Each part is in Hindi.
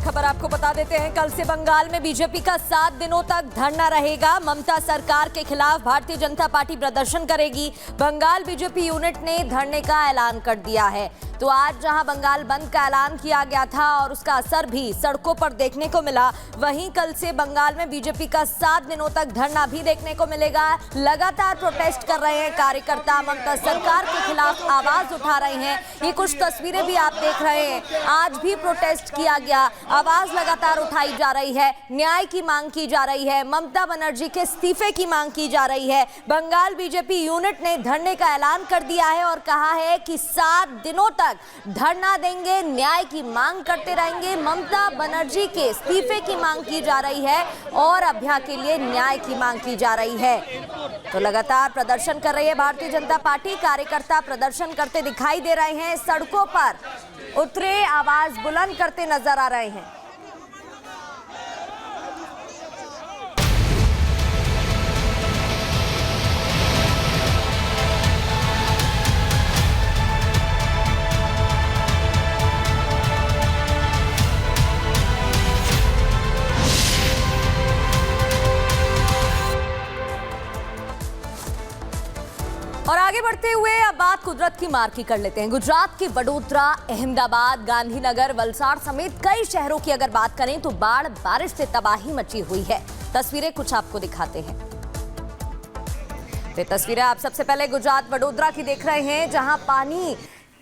खबर आपको बता देते हैं। कल से बंगाल में बीजेपी का 7 दिनों तक धरना रहेगा। ममता सरकार के खिलाफ भारतीय जनता पार्टी प्रदर्शन करेगी। बंगाल बीजेपी यूनिट ने धरने का ऐलान कर दिया है। तो आज जहां बंगाल बंद का ऐलान किया गया था और उसका असर भी सड़कों पर देखने को मिला, वहीं कल से बंगाल में बीजेपी का 7 दिनों तक धरना भी देखने को मिलेगा। लगातार प्रोटेस्ट कर रहे हैं कार्यकर्ता, ममता सरकार के खिलाफ आवाज उठा रहे हैं। ये कुछ तस्वीरें भी आप देख रहे हैं। आज भी प्रोटेस्ट किया गया, आवाज लगातार उठाई जा रही है, न्याय की मांग की जा रही है, ममता बनर्जी के इस्तीफे की मांग की जा रही है। बंगाल बीजेपी यूनिट ने धरने का ऐलान कर दिया है और कहा है कि 7 दिनों तक धरना देंगे, न्याय की मांग करते रहेंगे। ममता बनर्जी के इस्तीफे की मांग की जा रही है और अभ्या के लिए न्याय की मांग की जा रही है। तो लगातार प्रदर्शन कर रही है भारतीय जनता पार्टी। कार्यकर्ता प्रदर्शन करते दिखाई दे रहे हैं, सड़कों पर उतरे, आवाज बुलंद करते नजर आ रहे हैं। और आगे बढ़ते हुए अब बात कुदरत की मार की कर लेते हैं। गुजरात के वडोदरा, अहमदाबाद, गांधीनगर, वलसाड़ समेत कई शहरों की अगर बात करें तो बाढ़ बारिश से तबाही मची हुई है। तस्वीरें कुछ आपको दिखाते हैं। ये तस्वीरें आप सबसे पहले गुजरात वडोदरा की देख रहे हैं, जहां पानी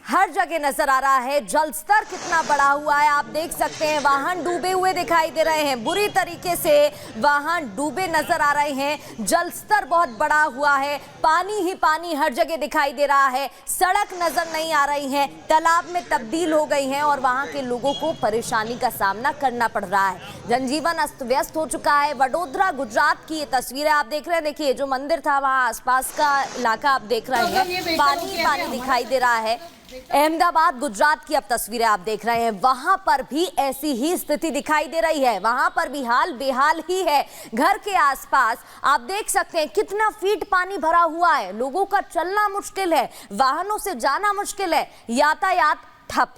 हर जगह नजर आ रहा है। जल स्तर कितना बढ़ा हुआ है आप देख सकते हैं। वाहन डूबे हुए दिखाई दे रहे हैं, बुरी तरीके से वाहन डूबे नजर आ रहे हैं। जल स्तर बहुत बढ़ा हुआ है, पानी ही पानी हर जगह दिखाई दे रहा है। सड़क नजर नहीं आ रही है, तालाब में तब्दील हो गई हैं और वहां के लोगों को परेशानी का सामना करना पड़ रहा है। जनजीवन अस्त व्यस्त हो चुका है। वडोदरा गुजरात की ये तस्वीरें आप देख रहे हैं। देखिए, जो मंदिर था वहां आसपास का इलाका आप देख रहे हैं, पानी ही पानी दिखाई दे रहा है। अहमदाबाद गुजरात की अब तस्वीरें आप देख रहे हैं, वहां पर भी ऐसी ही स्थिति दिखाई दे रही है। वहां पर भी हाल बेहाल ही है। घर के आसपास आप देख सकते हैं कितना फीट पानी भरा हुआ है। लोगों का चलना मुश्किल है, वाहनों से जाना मुश्किल है, यातायात ठप।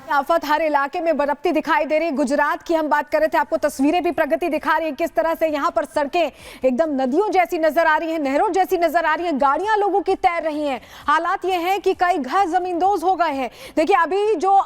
आफत हर इलाके में बरपती दिखाई दे रही। गुजरात की हम बात कर रहे थे, आपको तस्वीरें भी प्रगति दिखा रही है किस तरह से यहाँ पर सड़कें एकदम नदियों जैसी नजर आ रही हैं, नहरों जैसी नजर आ रही हैं, गाड़ियां लोगों की तैर रही हैं। हालात ये हैं कि कई घर जमींदोज हो गए हैं। देखिए,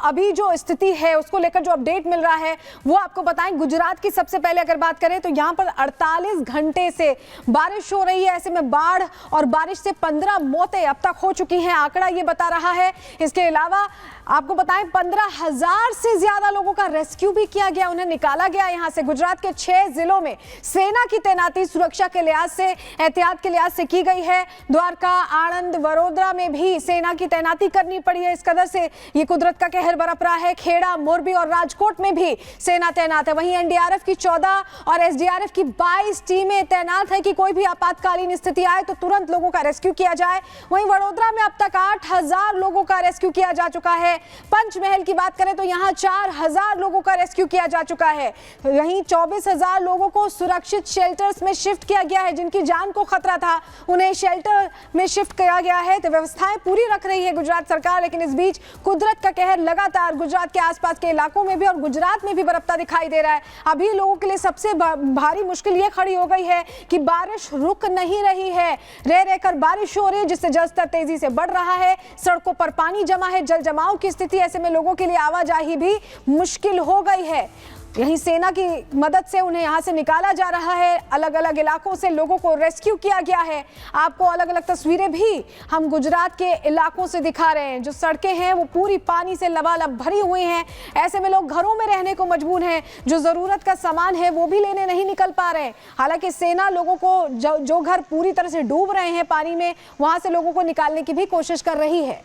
अभी जो स्थिति है उसको लेकर जो अपडेट मिल रहा है वो आपको बताएं। गुजरात की सबसे पहले अगर बात करें तो यहाँ पर 48 घंटे से बारिश हो रही है। ऐसे में बाढ़ और बारिश से 15 मौतें अब तक हो चुकी हैं, आंकड़ा ये बता रहा है। इसके अलावा आपको बताएं 15,000 से ज्यादा लोगों का रेस्क्यू भी किया गया, उन्हें निकाला गया यहां से। गुजरात के 6 जिलों में सेना की तैनाती सुरक्षा के लिहाज से, एहतियात के लिहाज से की गई है। द्वारका, आणंद, वडोदरा में भी सेना की तैनाती करनी पड़ी है। इस कदर से ये कुदरत का कहर बरप रहा है। खेड़ा, मोरबी और राजकोट में भी सेना तैनात है। वहीं एनडीआरएफ की 14 और एसडीआरएफ की 22 टीमें तैनात है कि कोई भी आपातकालीन स्थिति आए तो तुरंत लोगों का रेस्क्यू किया जाए। वहीं वडोदरा में अब तक 8,000 लोगों का रेस्क्यू किया जा चुका है। पंचमहल की बात करें तो यहां 4,000 लोगों का रेस्क्यू किया जा चुका है। वहीं 24,000 लोगों को सुरक्षित शेल्टर्स में शिफ्ट किया गया है। जिनकी जान को खतरा था उन्हें शेल्टर में शिफ्ट किया गया है। तो व्यवस्थाएं पूरी रख रही है गुजरात सरकार, लेकिन इस बीच कुदरत का कहर लगातार गुजरात के आसपास के इलाकों में भी और गुजरात में भी बरपता दिखाई दे रहा है। अभी लोगों के लिए सबसे भारी मुश्किल ये खड़ी हो गई है कि बारिश रुक नहीं रही है। रह रहकर बारिश हो रही है, जिससे जलस्तर तेजी से बढ़ रहा है। सड़कों पर पानी जमा है, जल जमाव की स्थिति, ऐसे में लोगों के लिए आवाजाही भी मुश्किल हो गई है। यहीं सेना की मदद से उन्हें यहां से निकाला जा रहा है। अलग अलग इलाकों से लोगों को रेस्क्यू किया गया है। आपको अलग अलग तस्वीरें भी हम गुजरात के इलाकों से दिखा रहे हैं। जो सड़कें हैं वो पूरी पानी से लबालब भरी हुई हैं। ऐसे में लोग घरों में रहने को मजबूर हैं। जो जरूरत का सामान है वो भी लेने नहीं निकल पा रहे हैं। हालांकि सेना लोगों को जो घर पूरी तरह से डूब रहे हैं पानी में, वहां से लोगों को निकालने की भी कोशिश कर रही है।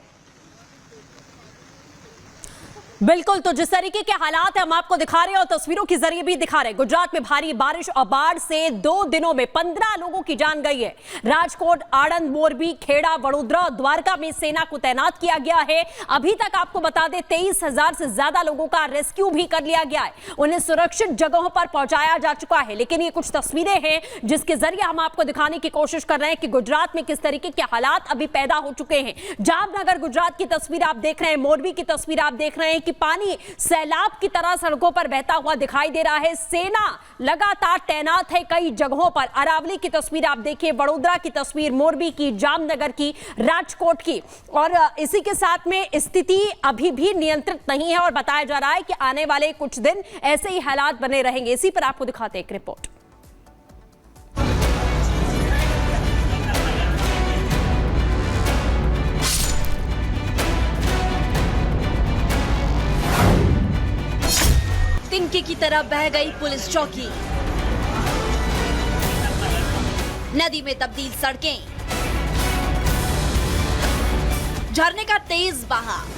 बिल्कुल, तो जिस तरीके के हालात है हम आपको दिखा रहे हैं और तस्वीरों के जरिए भी दिखा रहे हैं। गुजरात में भारी बारिश और बाढ़ से 2 दिनों में 15 लोगों की जान गई है। राजकोट, आणंद, मोरबी, खेड़ा, वडोदरा और द्वारका में सेना को तैनात किया गया है। अभी तक आपको बता दें 23,000 से ज्यादा लोगों का रेस्क्यू भी कर लिया गया है। उन्हें सुरक्षित जगहों पर पहुंचाया जा चुका है। लेकिन ये कुछ तस्वीरें हैं जिसके जरिए हम आपको दिखाने की कोशिश कर रहे हैं कि गुजरात में किस तरीके के हालात अभी पैदा हो चुके हैं। जामनगर गुजरात की तस्वीर आप देख रहे हैं, मोरबी की तस्वीर आप देख रहे हैं कि पानी सैलाब की तरह सड़कों पर बहता हुआ दिखाई दे रहा है। सेना लगातार तैनात है कई जगहों पर। अरावली की तस्वीर आप देखिए, वडोदरा की तस्वीर, मोरबी की, जामनगर की, राजकोट की, और इसी के साथ में स्थिति अभी भी नियंत्रित नहीं है और बताया जा रहा है कि आने वाले कुछ दिन ऐसे ही हालात बने रहेंगे। इसी पर आपको दिखाते हैं एक रिपोर्ट। तिनके की तरह बह गई पुलिस चौकी, नदी में तब्दील सड़कें, झरने का तेज बहाव,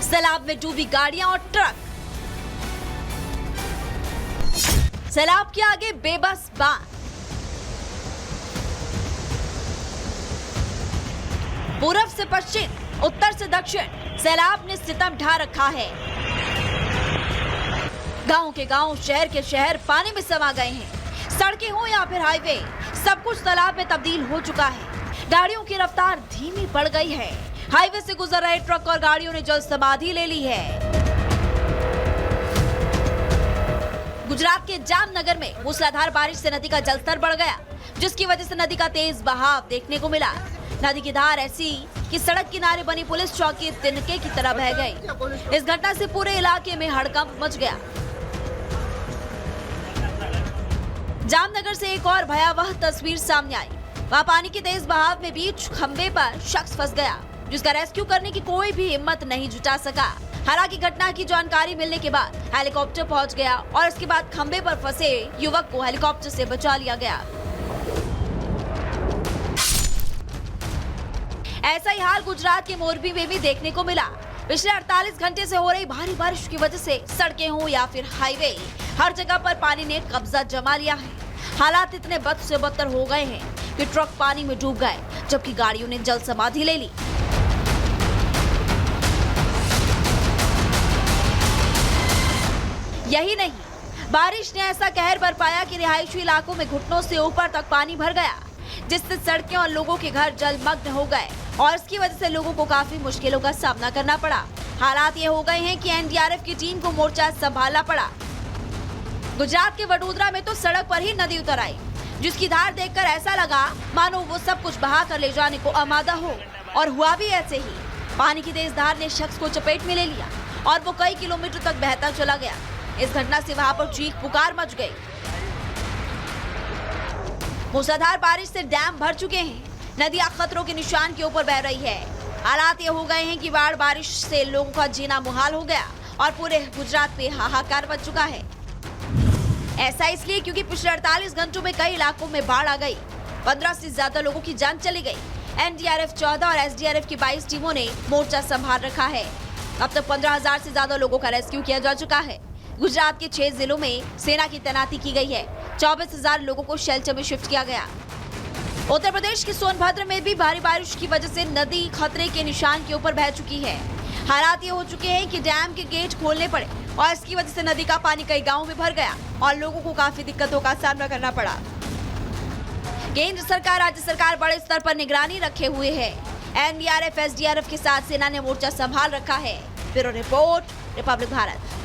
सैलाब में डूबी गाड़ियां और ट्रक, सैलाब के आगे बेबस बांध, पूरब से पश्चिम, उत्तर से दक्षिण, सैलाब ने सितम ढा रखा है। गांव के गांव, शहर के शहर पानी में समा गए हैं। सड़कें हो या फिर हाईवे, सब कुछ तालाब में तब्दील हो चुका है। गाड़ियों की रफ्तार धीमी पड़ गई है। हाईवे से गुजर रहे ट्रक और गाड़ियों ने जल समाधि ले ली है। गुजरात के जामनगर में मूसलाधार बारिश से नदी का जलस्तर बढ़ गया, जिसकी वजह से नदी का तेज बहाव देखने को मिला। नदी की धार ऐसी कि सड़क किनारे बनी पुलिस चौकी तिनके की तरह बह गई। इस घटना से पूरे इलाके में हड़कंप मच गया। जामनगर से एक और भयावह तस्वीर सामने आई। वहां पानी के तेज बहाव में बीच खंबे पर शख्स फंस गया, जिसका रेस्क्यू करने की कोई भी हिम्मत नहीं जुटा सका। हालांकि घटना की जानकारी मिलने के बाद हेलीकॉप्टर पहुंच गया और इसके बाद खंबे पर फंसे युवक को हेलीकॉप्टर से बचा लिया गया। ऐसा ही हाल गुजरात के मोरबी में भी देखने को मिला। पिछले 48 घंटे से हो रही भारी बारिश की वजह से सड़कें हो या फिर हाईवे, हर जगह पर पानी ने कब्जा जमा लिया है। हालात इतने बद से बदतर हो गए हैं कि ट्रक पानी में डूब गए, जबकि गाड़ियों ने जल समाधि ले ली। यही नहीं, बारिश ने ऐसा कहर बरपाया कि रिहायशी इलाकों में घुटनों से ऊपर तक पानी भर गया, जिससे सड़कें और लोगों के घर जलमग्न हो गए और इसकी वजह से लोगों को काफी मुश्किलों का सामना करना पड़ा। हालात ये हो गए हैं कि एनडीआरएफ की टीम को मोर्चा संभालना पड़ा। गुजरात के वडोदरा में तो सड़क पर ही नदी उतर आई, जिसकी धार देखकर ऐसा लगा मानो वो सब कुछ बहा कर ले जाने को आमादा हो, और हुआ भी ऐसे ही। पानी की तेज धार ने शख्स को चपेट में ले लिया और वो कई किलोमीटर तक बहता चला गया। इस घटना से वहां पर चीख पुकार मच गई। मूसलाधार बारिश से डैम भर चुके हैं, नदियां खतरों के निशान के ऊपर बह रही है। हालात ये हो गए हैं कि बाढ़ बारिश से लोगों का जीना मुहाल हो गया और पूरे गुजरात में हाहाकार मच चुका है। ऐसा इसलिए क्योंकि पिछले 48 घंटों में कई इलाकों में बाढ़ आ गई। 15 से ज्यादा लोगों की जान चली गई। एनडीआरएफ 14 और एसडीआरएफ की 22 टीमों ने मोर्चा संभाल रखा है। अब तक 15,000 से ज्यादा लोगों का रेस्क्यू किया जा चुका है। गुजरात के 6 जिलों में सेना की तैनाती की गई है। 24,000 लोगों को शेल्टर में शिफ्ट किया गया। उत्तर प्रदेश के सोनभद्र में भी भारी बारिश की वजह से नदी खतरे के निशान के ऊपर बह चुकी है। हालात ये हो चुके हैं कि डैम के गेट खोलने पड़े और इसकी वजह से नदी का पानी कई गांवों में भर गया और लोगों को काफी दिक्कतों का सामना करना पड़ा। केंद्र सरकार, राज्य सरकार बड़े स्तर पर निगरानी रखे हुए है। एनडीआरएफ, एसडीआरएफ के साथ सेना ने मोर्चा संभाल रखा है। Bureau report, Republic Bharat.